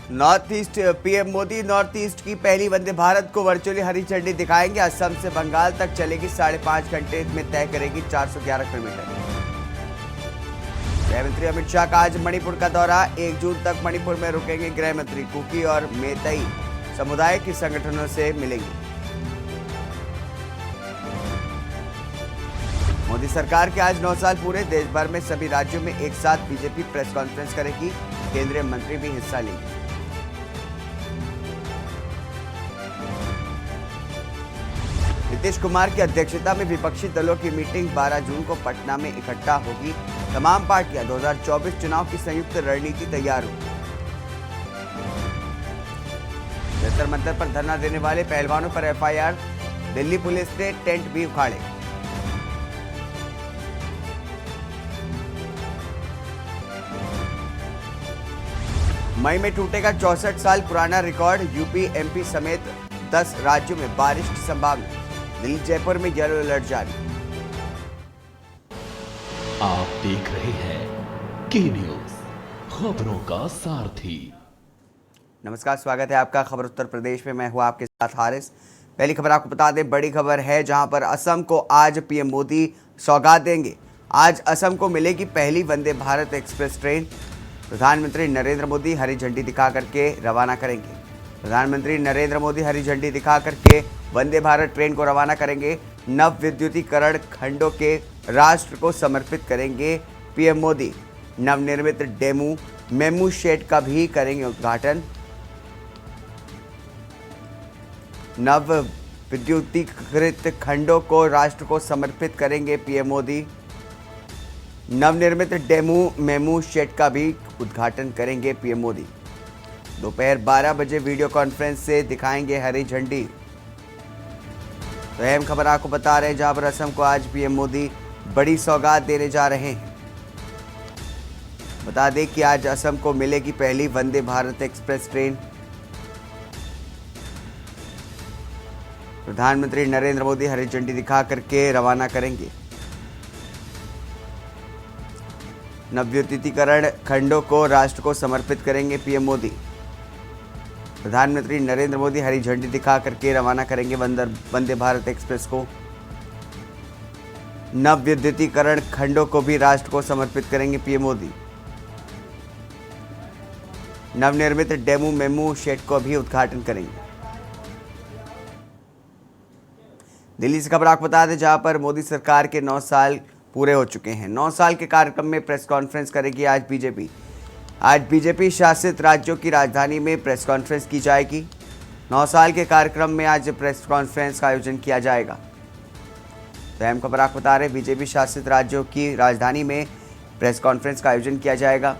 North east PM Modi north east की पहली वंदे भारत को वर्चुअली हरी झंडी दिखाएंगे। असम से बंगाल तक चलेगी, 5.5 घंटे में तय करेगी 411 किलोमीटर। गृह मंत्री अमित शाह का आज मणिपुर का दौरा। 1 जून तक मणिपुर में रुकेंगे गृह मंत्री। कुकी और मेतई समुदाय के संगठनों से मिलेंगे। मोदी सरकार के आज 9 साल पूरे। देश भर में सभी राज्यों में एक साथ बीजेपी प्रेस कॉन्फ्रेंस करेगी। केंद्रीय मंत्री भी हिस्सा लेंगे। नीतीश कुमार की अध्यक्षता में विपक्षी दलों की मीटिंग 12 जून को पटना में इकट्ठा होगी। तमाम पार्टियां 2024 चुनाव की संयुक्त रणनीति तैयार होगी। जंतर मंतर पर धरना देने वाले पहलवानों पर एफआईआर। दिल्ली पुलिस ने टेंट भी उखाड़े। मई में टूटेगा 64 साल पुराना रिकॉर्ड। यूपी, एमपी समेत 10 राज्यों में बारिश की संभावना। दिल्ली, जयपुर में येलो अलर्ट जारी। आप देख रहे हैं के न्यूज, खबरों का सारथी। नमस्कार, स्वागत है आपका खबर उत्तर प्रदेश में। मैं हूं आपके साथ हारिस। पहली खबर आपको बता दें, बड़ी खबर है जहां पर असम को आज पीएम मोदी सौगात देंगे। आज असम को मिलेगी पहली वंदे भारत एक्सप्रेस ट्रेन। प्रधानमंत्री नरेंद्र मोदी हरी झंडी दिखा करके रवाना करेंगे। प्रधानमंत्री नरेंद्र मोदी हरी झंडी दिखा करके वंदे भारत ट्रेन को रवाना करेंगे। नव विद्युतीकरण खंडों के राष्ट्र को समर्पित करेंगे पीएम मोदी। नवनिर्मित डेमू मेमू शेड का भी करेंगे उद्घाटन। नव विद्युतीकृत खंडों को राष्ट्र को समर्पित करेंगे पीएम मोदी। नवनिर्मित डेमू मेमू शेड का भी उद्घाटन करेंगे पीएम मोदी। दोपहर 12 बजे वीडियो कॉन्फ्रेंस से दिखाएंगे हरी झंडी। तो अहम खबर आपको बता रहे हैं जहां पर असम को आज पीएम मोदी बड़ी सौगात देने जा रहे हैं। बता दें कि आज असम को मिलेगी पहली वंदे भारत एक्सप्रेस ट्रेन। प्रधानमंत्री नरेंद्र मोदी हरी झंडी दिखा करके रवाना करेंगे। नवविद्युतीकरण खंडों को राष्ट्र को समर्पित करेंगे पीएम मोदी। प्रधानमंत्री नरेंद्र मोदी हरी झंडी दिखा करके रवाना करेंगे वंदे भारत एक्सप्रेस को। नवविद्युतीकरण खंडों को भी राष्ट्र को समर्पित करेंगे पीएम मोदी। नवनिर्मित डेमू मेमू शेड को भी उद्घाटन करेंगे। दिल्ली से खबर आपको बता दें जहां पर मोदी सरकार के 9 साल पूरे हो चुके हैं। 9 साल के कार्यक्रम में प्रेस कॉन्फ्रेंस करेगी आज बीजेपी। आज बीजेपी शासित राज्यों की राजधानी में प्रेस कॉन्फ्रेंस की जाएगी। 9 साल के कार्यक्रम में आज प्रेस कॉन्फ्रेंस का आयोजन किया जाएगा। तो अहम खबर आपको बता रहे, बीजेपी शासित राज्यों की राजधानी में प्रेस कॉन्फ्रेंस का आयोजन किया जाएगा।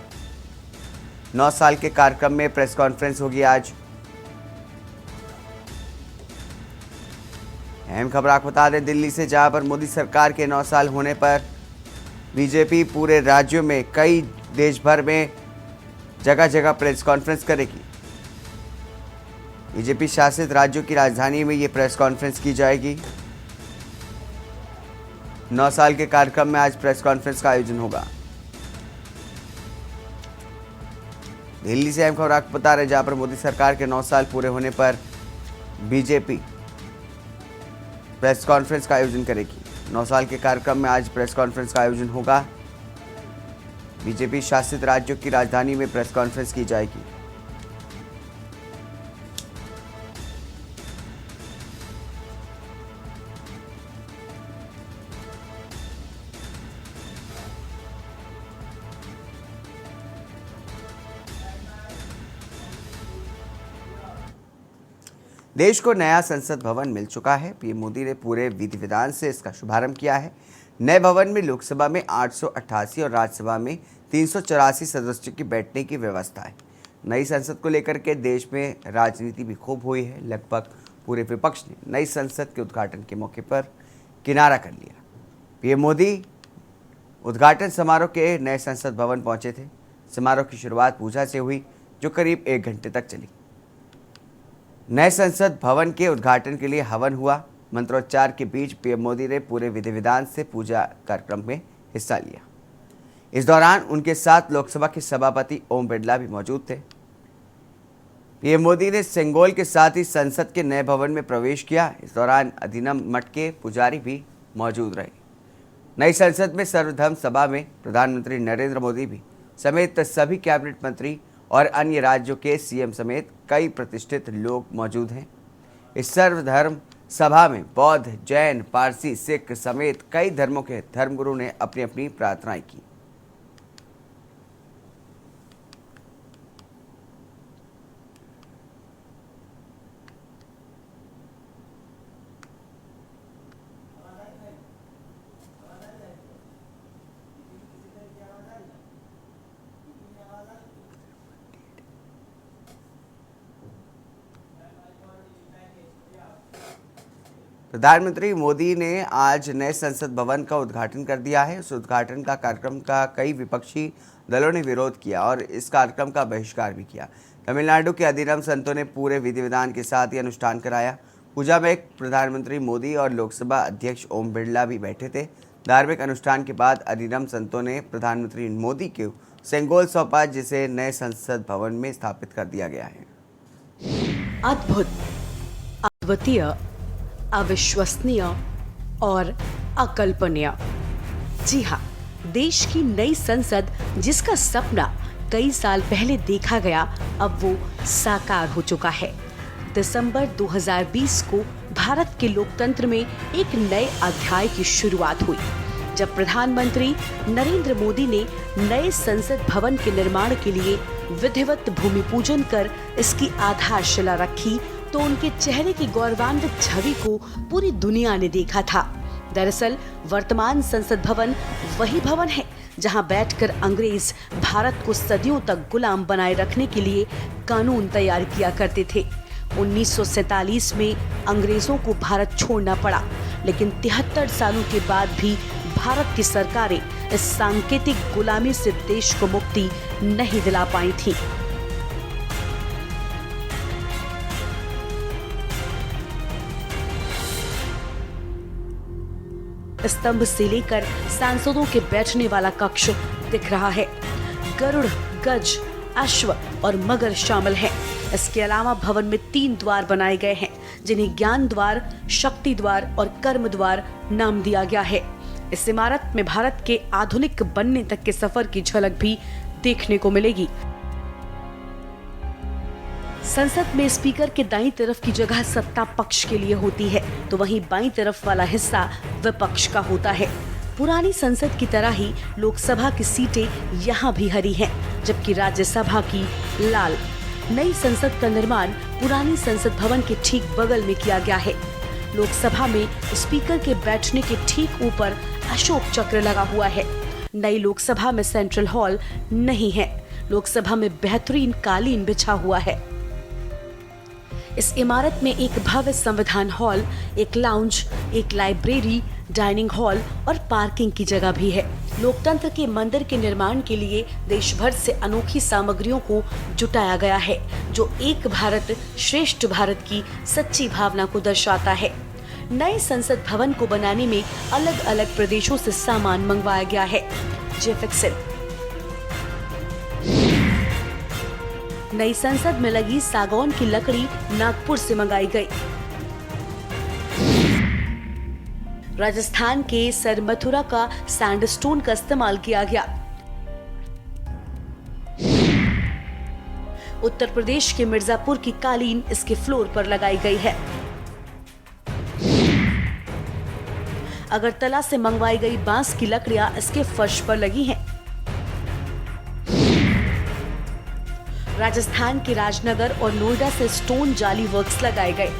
9 साल के कार्यक्रम में प्रेस कॉन्फ्रेंस होगी आज। अहम खबर आपको बता दें दिल्ली से, जहां पर मोदी सरकार के 9 साल होने पर बीजेपी पूरे राज्यों में कई देश भर में जगह जगह प्रेस कॉन्फ्रेंस करेगी। बीजेपी शासित राज्यों की राजधानी में ये प्रेस कॉन्फ्रेंस की जाएगी। 9 साल के कार्यक्रम में आज प्रेस कॉन्फ्रेंस का आयोजन होगा। दिल्ली से अहम खबर आपको बता रहे जहां पर मोदी सरकार के 9 साल पूरे होने पर बीजेपी प्रेस कॉन्फ्रेंस का आयोजन करेगी। 9 साल के कार्यक्रम में आज प्रेस कॉन्फ्रेंस का आयोजन होगा। बीजेपी शासित राज्यों की राजधानी में प्रेस कॉन्फ्रेंस की जाएगी। देश को नया संसद भवन मिल चुका है। पीएम मोदी ने पूरे विधि विधान से इसका शुभारंभ किया है। नए भवन में लोकसभा में 888 और राज्यसभा में 384 सदस्यों की बैठने की व्यवस्था है। नई संसद को लेकर के देश में राजनीति भी खूब हुई है। लगभग पूरे विपक्ष ने नई संसद के उद्घाटन के मौके पर किनारा कर लिया। पीएम मोदी उद्घाटन समारोह के नए संसद भवन पहुंचे थे। समारोह की शुरुआत पूजा से हुई जो करीब 1 घंटे तक चली। नए संसद भवन के उद्घाटन के लिए हवन हुआ। मंत्रोच्चार के बीच पीएम मोदी ने पूरे विधि विधान से पूजा कार्यक्रम में हिस्सा लिया। इस दौरान उनके साथ लोकसभा के सभापति ओम बिरला भी मौजूद थे। पीएम मोदी ने सेंगोल के साथ ही संसद के नए भवन में प्रवेश किया। इस दौरान अधिनम मठ के पुजारी भी मौजूद रहे। नई संसद में सर्वधर्म सभा में प्रधानमंत्री नरेंद्र मोदी भी समेत सभी कैबिनेट मंत्री और अन्य राज्यों के सीएम समेत कई प्रतिष्ठित लोग मौजूद हैं। इस सर्वधर्म सभा में बौद्ध, जैन, पारसी, सिख समेत कई धर्मों के धर्मगुरु ने अपनी अपनी प्रार्थनाएं की। प्रधानमंत्री मोदी ने आज नए संसद भवन का उद्घाटन कर दिया है। उस उद्घाटन का कार्यक्रम का कई विपक्षी दलों ने विरोध किया और इस कार्यक्रम का बहिष्कार भी किया। तमिलनाडु के अधिनम संतों ने पूरे विधि विधान के साथ ये अनुष्ठान कराया। पूजा में प्रधानमंत्री मोदी और लोकसभा अध्यक्ष ओम बिरला भी बैठे थे। धार्मिक अनुष्ठान के बाद अधिनम संतों ने प्रधानमंत्री मोदी को सेंगोल सौंपा, जिसे नए संसद भवन में स्थापित कर दिया गया है। अद्भुत, अद्वितीय, अविश्वसनीय और अकल्पनीय। जी हाँ, देश की नई संसद जिसका सपना कई साल पहले देखा गया, अब वो साकार हो चुका है। दिसंबर 2020 को भारत के लोकतंत्र में एक नए अध्याय की शुरुआत हुई, जब प्रधानमंत्री नरेंद्र मोदी ने नए संसद भवन के निर्माण के लिए विधिवत भूमि पूजन कर इसकी आधारशिला रखी, तो उनके चेहरे की गौरवान्वित छवि को पूरी दुनिया ने देखा था। दरअसल वर्तमान संसद भवन वही भवन है जहां बैठकर अंग्रेज भारत को सदियों तक गुलाम बनाए रखने के लिए कानून तैयार किया करते थे। 1947 में अंग्रेजों को भारत छोड़ना पड़ा, लेकिन 73 सालों के बाद भी भारत की सरकारें इस सांकेतिक गुलामी से देश को मुक्ति नहीं दिला पाई थी। स्तंभ से लेकर सांसदों के बैठने वाला कक्ष दिख रहा है। गरुड़, गज, अश्व और मगर शामिल हैं। इसके अलावा भवन में 3 द्वार बनाए गए हैं, जिन्हें ज्ञान द्वार, शक्ति द्वार और कर्म द्वार नाम दिया गया है। इस इमारत में भारत के आधुनिक बनने तक के सफर की झलक भी देखने को मिलेगी। संसद में स्पीकर के दाईं तरफ की जगह सत्ता पक्ष के लिए होती है, तो वहीं बाईं तरफ वाला हिस्सा विपक्ष का होता है। पुरानी संसद की तरह ही लोकसभा की सीटें यहाँ भी हरी हैं, जबकि राज्यसभा की लाल। नई संसद का निर्माण पुरानी संसद भवन के ठीक बगल में किया गया है। लोकसभा में स्पीकर के बैठने के ठीक ऊपर अशोक चक्र लगा हुआ है। नई लोकसभा में सेंट्रल हॉल नहीं है। लोकसभा में बेहतरीन कालीन बिछा हुआ है। इस इमारत में एक भव्य संविधान हॉल, एक लाउंज, एक लाइब्रेरी, डाइनिंग हॉल और पार्किंग की जगह भी है। लोकतंत्र के मंदिर के निर्माण के लिए देश भर से अनोखी सामग्रियों को जुटाया गया है, जो एक भारत श्रेष्ठ भारत की सच्ची भावना को दर्शाता है। नए संसद भवन को बनाने में अलग अलग प्रदेशों से सामान मंगवाया गया है। जेफिक्सिल। नई संसद में लगी सागौन की लकड़ी नागपुर से मंगाई गई। राजस्थान के सरमथुरा का सैंडस्टोन का इस्तेमाल किया गया। उत्तर प्रदेश के मिर्जापुर की कालीन इसके फ्लोर पर लगाई गई है। अगरतला से मंगवाई गई बांस की लकड़ियां इसके फर्श पर लगी हैं। राजस्थान के राजनगर और नोएडा से स्टोन जाली वर्क्स लगाए गए।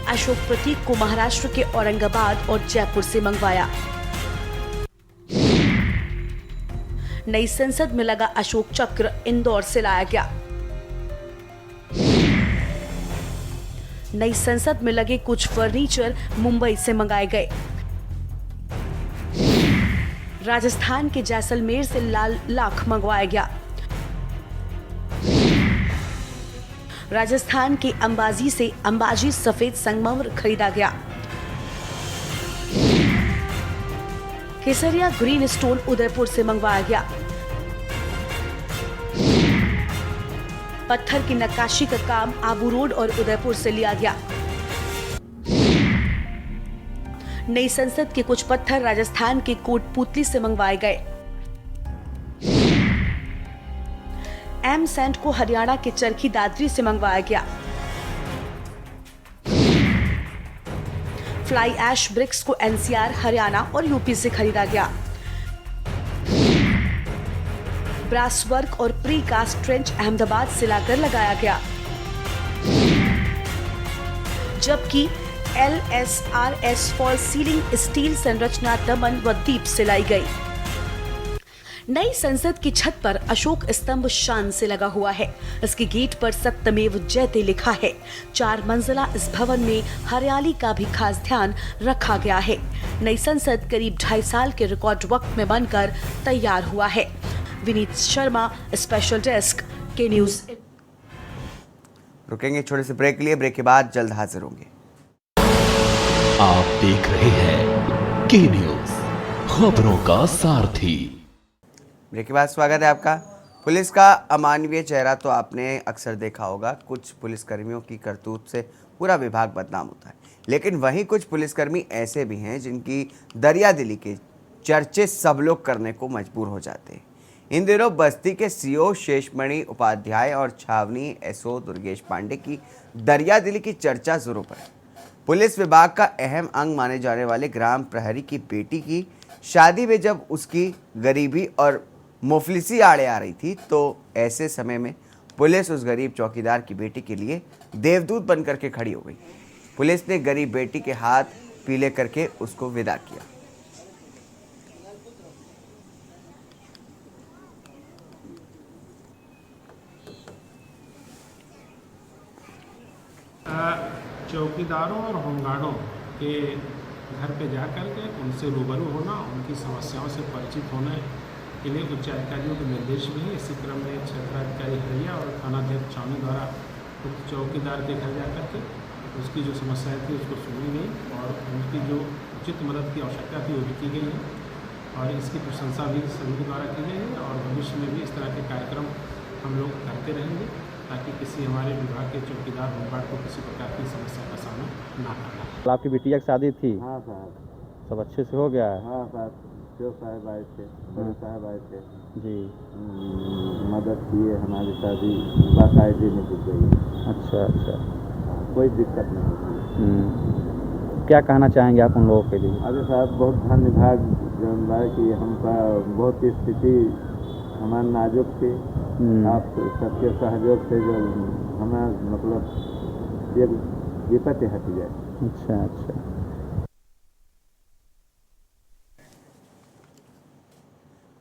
अशोक प्रतीक को महाराष्ट्र के औरंगाबाद और जयपुर से मंगवाया। नई संसद में लगा अशोक चक्र इंदौर से लाया गया। नई संसद में लगे कुछ फर्नीचर मुंबई से मंगाए गए। राजस्थान के जैसलमेर से लाल लाख मंगवाया गया। राजस्थान के अंबाजी से अंबाजी सफेद संगमरमर खरीदा गया। केसरिया ग्रीन स्टोन उदयपुर से मंगवाया गया। पत्थर की नक्काशी का काम आबू रोड और उदयपुर से लिया गया। नई संसद के कुछ पत्थर राजस्थान के कोटपुतली से मंगवाए गए। एम सैंड को हरियाणा के चरखी दादरी से मंगवाया गया। फ्लाई ऐश ब्रिक्स को एनसीआर, हरियाणा और यूपी से खरीदा गया। ब्रास वर्क और प्री कास्ट ट्रेंच अहमदाबाद से लाकर लगाया गया, जबकि LSRS फॉल सीलिंग स्टील संरचना दमन व दीप से लाई गई। नई संसद की छत पर अशोक स्तंभ शान से लगा हुआ है। इसके गेट पर सत्यमेव जयते लिखा है। 4 मंजिला इस भवन में हरियाली का भी खास ध्यान रखा गया है। नई संसद करीब 2.5 साल के रिकॉर्ड वक्त में बनकर तैयार हुआ है। विनीत शर्मा, स्पेशल डेस्क, के न्यूज। रुकेंगे छोटे से ब्रेक के लिए। ब्रेक के बाद जल्द हाजिर होंगे। आप देख रहे हैं के न्यूज, खबरों का सारथी। ब्रेक के बाद स्वागत है आपका। पुलिस का अमानवीय चेहरा तो आपने अक्सर देखा होगा। कुछ पुलिसकर्मियों की करतूत से पूरा विभाग बदनाम होता है, लेकिन वहीं कुछ पुलिसकर्मी ऐसे भी हैं जिनकी दरियादिली के चर्चे सब लोग करने को मजबूर हो जाते हैं। इन दिनों बस्ती के सीओ शेषमणि उपाध्याय और छावनी एसओ दुर्गेश पांडे की दरियादिली की चर्चा जोरों पर है। पुलिस विभाग का अहम अंग माने जाने वाले ग्राम प्रहरी की बेटी की शादी में जब उसकी गरीबी और मुफलिसी आड़े आ रही थी, तो ऐसे समय में पुलिस उस गरीब चौकीदार की बेटी के लिए देवदूत बनकर के खड़ी हो गई। पुलिस ने गरीब बेटी के हाथ पीले करके उसको विदा किया। चौकीदारों और होमगार्डों के घर पे जा कर के उनसे रूबरू होना, उनकी समस्याओं से परिचित होने के लिए उच्च अधिकारियों के निर्देश भी है। इसी क्रम में क्षेत्राधिकारी हरिया और थानाध्यक्ष छावनी द्वारा उक्त चौकीदार के घर जा कर के उसकी जो समस्याएं थी उसको सुनी गई और उनकी जो उचित मदद की आवश्यकता थी वो भी की गई है और इसकी प्रशंसा भी सभी के द्वारा की गई है और भविष्य में भी इस तरह के कार्यक्रम हम लोग करते रहेंगे ताकि किसी हमारे विभाग के चौकीदार होमगार्ड को किसी प्रकार की समस्या का सामना ना करना। आपकी बिटिया की शादी थी? हाँ साहब, सब अच्छे से हो गया है? हाँ साहब, जो साहब आए थे, बड़े साहब आए थे जी, मदद किए, हमारी शादी बाकायदे में की गई। अच्छा अच्छा, कोई दिक्कत नहीं होती। क्या कहना चाहेंगे आप उन लोगों के लिए? अरे साहब, बहुत धन्यवाद जो है कि हमका बहुत स्थिति हमारी नाजुक थी, आप सबके सहयोग से जो हमें मतलब एक विपत्ति हट जाए। अच्छा अच्छा।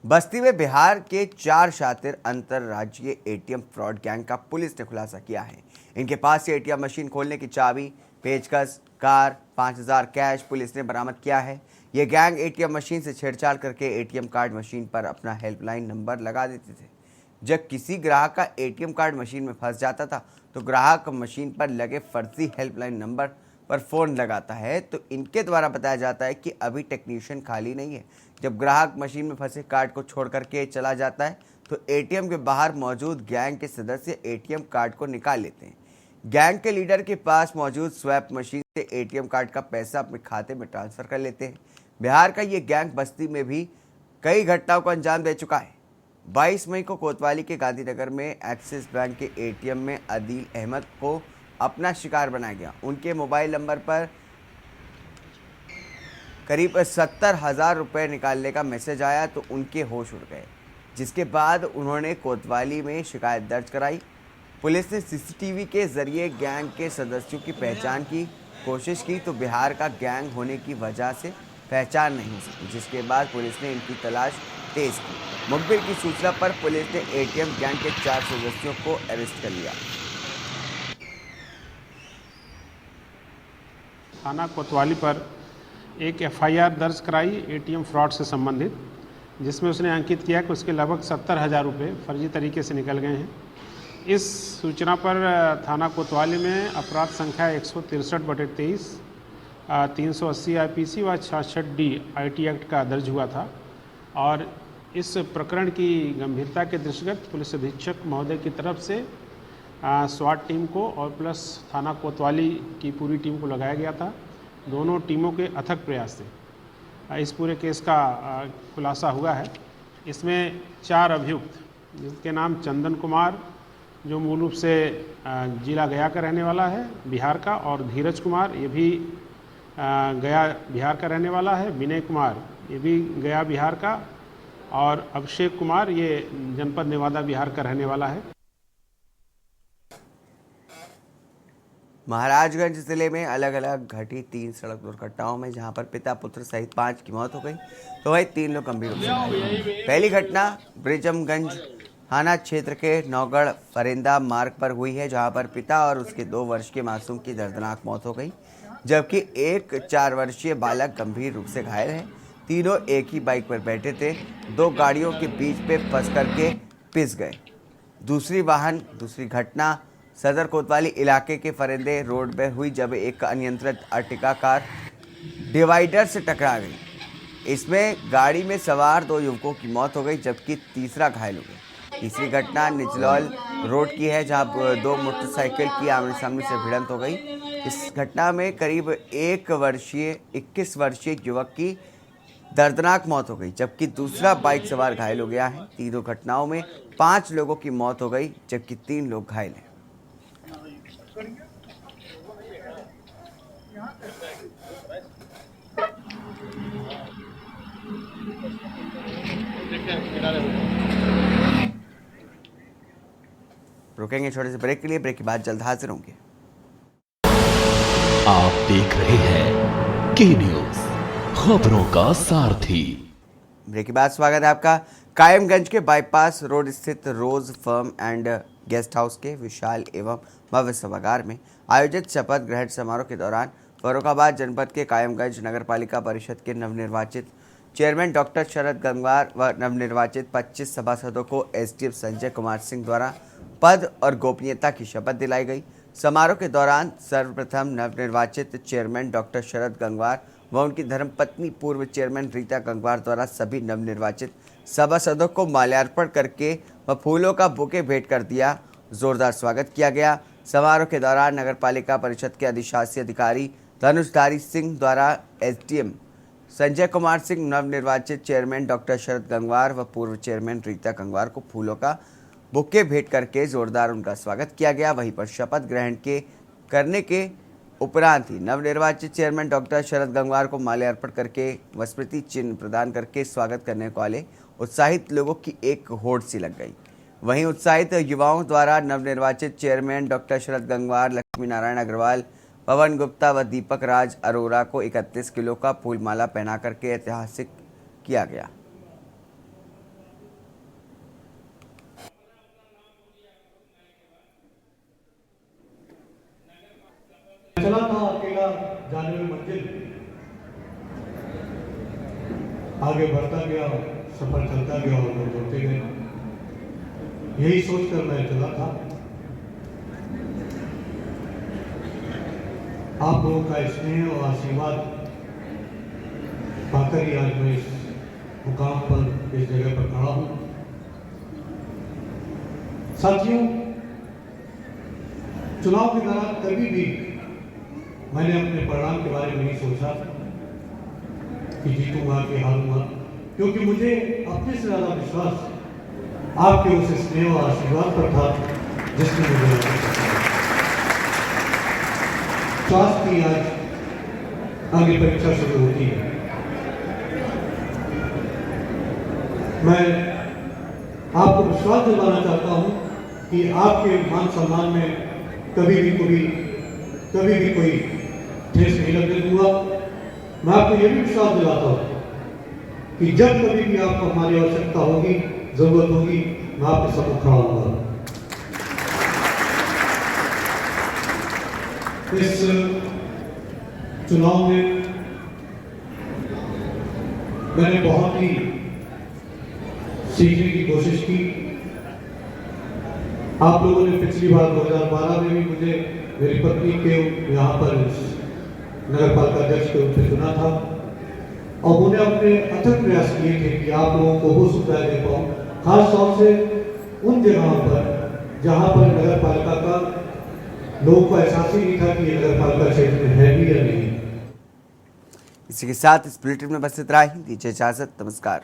बस्ती में बिहार के 4 शातिर अंतरराज्यीय एटीएम फ्रॉड गैंग का पुलिस ने खुलासा किया है। इनके पास से एटीएम मशीन खोलने की चाबी, पेचकस, कार, 5000 कैश पुलिस ने बरामद किया है। ये गैंग एटीएम मशीन से छेड़छाड़ करके एटीएम कार्ड मशीन पर अपना हेल्पलाइन नंबर लगा देते थे। जब किसी ग्राहक का एटीएम कार्ड मशीन में फंस जाता था तो ग्राहक मशीन पर लगे फर्जी हेल्पलाइन नंबर पर फ़ोन लगाता है, तो इनके द्वारा बताया जाता है कि अभी टेक्नीशियन खाली नहीं है। जब ग्राहक मशीन में फंसे कार्ड को छोड़ करके चला जाता है तो एटीएम के बाहर मौजूद गैंग के सदस्य एटीएम कार्ड को निकाल लेते हैं। गैंग के लीडर के पास मौजूद स्वैप मशीन से एटीएम कार्ड का पैसा अपने खाते में ट्रांसफ़र कर लेते हैं। बिहार का ये गैंग बस्ती में भी कई घटनाओं को अंजाम दे चुका है। 22 मई को कोतवाली के गांधीनगर में एक्सिस बैंक के एटीएम में आदिल अहमद को अपना शिकार बनाया गया। उनके मोबाइल नंबर पर करीब 70,000 रुपये निकालने का मैसेज आया तो उनके होश उड़ गए, जिसके बाद उन्होंने कोतवाली में शिकायत दर्ज कराई। पुलिस ने सीसीटीवी के जरिए गैंग के सदस्यों की पहचान की कोशिश की तो बिहार का गैंग होने की वजह से पहचान नहीं हो सकी, जिसके बाद पुलिस ने इनकी तलाश तेज की। मुखबिर की सूचना पर पुलिस ने एटीएम गैंग के 4 सदस्यों को अरेस्ट कर लिया। थाना कोतवाली पर एक एफआईआर दर्ज कराई एटीएम फ्रॉड से संबंधित, जिसमें उसने अंकित किया कि उसके लगभग 70,000 रुपये फर्जी तरीके से निकल गए हैं। इस सूचना पर थाना कोतवाली में अपराध संख्या 163/23, 380 आईपीसी व 66D आईटी एक्ट का दर्ज हुआ था और इस प्रकरण की गंभीरता के दृष्टिगत पुलिस अधीक्षक महोदय की तरफ से स्वाट टीम को और प्लस थाना कोतवाली की पूरी टीम को लगाया गया था। दोनों टीमों के अथक प्रयास से इस पूरे केस का खुलासा हुआ है। इसमें 4 अभियुक्त जिनके नाम चंदन कुमार जो मूल रूप से जिला गया का रहने वाला है बिहार का, और धीरज कुमार ये भी गया बिहार का रहने वाला है, विनय कुमार ये भी गया बिहार का, और अभिषेक कुमार ये जनपद नेवादा बिहार का रहने वाला है। महाराजगंज जिले में अलग अलग घटी 3 सड़क दुर्घटनाओं में जहां पर पिता पुत्र सहित 5 की मौत हो गई तो वहीं 3 लोग गंभीर रूप से घायल। पहली घटना ब्रिजमगंज थाना क्षेत्र के नौगढ़ फरिंदा मार्ग पर हुई है, जहां पर पिता और उसके 2 वर्ष के मासूम की दर्दनाक मौत हो गई, जबकि एक 4 वर्षीय बालक गंभीर रूप से घायल है। तीनों एक ही बाइक पर बैठे थे, 2 गाड़ियों के बीच पे फंस करके पिस गए। दूसरी घटना सदर कोतवाली इलाके के फरिंदे रोड पर हुई, जब एक अनियंत्रित अर्टिगा कार डिवाइडर से टकरा गई। इसमें गाड़ी में सवार 2 युवकों की मौत हो गई, जबकि तीसरा घायल हो गया। तीसरी घटना निचलौल रोड की है, जहां 2 मोटरसाइकिल की आमने सामने से भिड़ंत हो गई। इस घटना में करीब 21 वर्षीय युवक की दर्दनाक मौत हो गई, जबकि दूसरा बाइक सवार घायल हो गया है। तीनों घटनाओं में 5 लोगों की मौत हो गई, जबकि 3 लोग घायल हैं। रुकेंगे छोटे से ब्रेक के लिए, ब्रेक के बाद जल्द हाजिर होंगे। आप देख रहे हैं के न्यूज, खबरों का सारथी। ब्रेक के बाद स्वागत है आपका। कायमगंज के बाईपास रोड स्थित रोज फर्म एंड गेस्ट हाउस के विशाल एवं भव्य सभागार में आयोजित शपथ ग्रहण समारोह के दौरान फर्रुखाबाद जनपद के कायमगंज नगर पालिका परिषद के नवनिर्वाचित चेयरमैन डॉक्टर शरद गंगवार व नवनिर्वाचित 25 सभासदों को एसडीएम संजय कुमार सिंह द्वारा पद और गोपनीयता की शपथ दिलाई गई। समारोह के दौरान सर्वप्रथम नवनिर्वाचित चेयरमैन डॉक्टर शरद गंगवार व उनकी धर्मपत्नी पूर्व चेयरमैन रीता गंगवार द्वारा सभी नवनिर्वाचित सभासदों को माल्यार्पण करके व फूलों का बुके भेंट कर दिया। जोरदार स्वागत किया गया। समारोह के दौरान नगर पालिका परिषद के अधिशासी अधिकारी धनुषधारी सिंह द्वारा एसडीएम संजय कुमार सिंह, नवनिर्वाचित चेयरमैन डॉक्टर शरद गंगवार व पूर्व चेयरमैन रीता गंगवार को फूलों का बुके भेंट करके जोरदार उनका स्वागत किया गया। वहीं पर शपथ ग्रहण करने के उपरांत ही नवनिर्वाचित चेयरमैन डॉक्टर शरद गंगवार को माल्यार्पण करके व स्मृति चिन्ह प्रदान करके स्वागत करने वाले उत्साहित लोगों की एक होड़ सी लग गई। वहीं उत्साहित युवाओं द्वारा नवनिर्वाचित चेयरमैन डॉक्टर शरद गंगवार, लक्ष्मी नारायण अग्रवाल, पवन गुप्ता व दीपक राज अरोरा को 31 किलो का फूलमाला पहना करके ऐतिहासिक किया गया। चला था अकेला जाने में मंजिल, आगे बढ़ता गया, सफर चलता गया और लोग जोड़ते गए। यही सोचकर मैं चला था। आप लोगों का स्नेह और आशीर्वाद पाकर ही आज मैं इस मुकाम पर, इस जगह पर खड़ा हूं। साथियों, चुनाव के दौरान कभी भी मैंने अपने परिणाम के बारे में नहीं सोचा कि जीतूंगा कि हारूंगा, क्योंकि मुझे अपने से ज़्यादा विश्वास आपके उस स्नेह और आशीर्वाद पर था जिसने मुझे विश्वास की आज आगे परीक्षा शुरू होती है। मैं आपको विश्वास दिलाना चाहता हूं कि आपके मान सम्मान में कभी भी कोई ठेस नहीं लगने दूंगा। मैं आपको यह भी विश्वास दिलाता हूं कि जब कभी भी आपको हमारी आवश्यकता होगी, जरूरत होगी, मैं आपके साथ खड़ा होऊंगा। इस चुनाव में मैंने बहुत ही सीखने की कोशिश की। आप लोगों ने पिछली बार 2012 में भी मुझे मेरी पत्नी के यहाँ पर नगर पालिका अध्यक्ष के रूप में चुना था और उन्हें अपने अथक प्रयास किए थे कि आप लोगों को वो सुविधा दे पाऊँ, खास तौर से उन जगहों पर जहाँ पर नगर पालिका का लोगों को एहसास ही नहीं था कि ये नगर पालिका क्षेत्र में है भी या नहीं। इसी के साथ इस बुलेटिन में बस इतना ही। दीजिए इजाजत। नमस्कार।